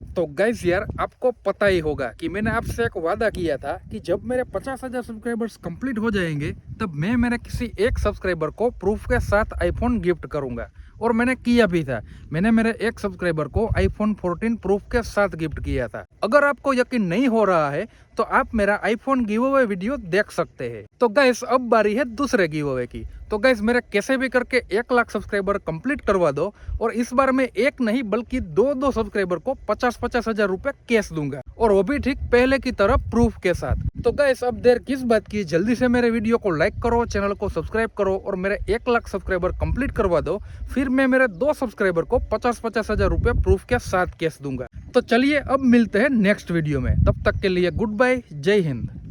तो गाइस यार, आपको पता ही होगा कि मैंने आपसे एक वादा किया था कि जब मेरे 50,000 सब्सक्राइबर्स कंप्लीट हो जाएंगे तब मैं मेरे किसी एक सब्सक्राइबर को प्रूफ के साथ आईफोन गिफ्ट करूंगा। और मैंने किया भी था। मैंने मेरे एक सब्सक्राइबर को आईफोन 14 प्रूफ के साथ गिफ्ट किया था। अगर आपको यकीन नहीं हो रहा है तो आप मेरा आईफोन गिव अवे वीडियो देख सकते हैं। तो गाइस, अब बारी है दूसरे गिव अवे की। तो गाइस, मेरे कैसे भी करके 1 लाख सब्सक्राइबर कंप्लीट करवा दो और इस बार मैं एक नहीं बल्कि दो सब्सक्राइबर को 50-50 हजार रुपए कैश दूंगा, और वो भी ठीक पहले की तरह प्रूफ के साथ। तो गाइस, अब देर किस बात की, जल्दी से मेरे वीडियो को लाइक करो, चैनल को सब्सक्राइब करो और मेरे 1 लाख सब्सक्राइबर कंप्लीट करवा दो। फिर मैं मेरे 2 सब्सक्राइबर को 50-50 हजार रुपए प्रूफ के साथ कैश दूंगा। तो चलिए अब मिलते हैं नेक्स्ट वीडियो में। तब तक के लिए गुड बाय, जय हिंद।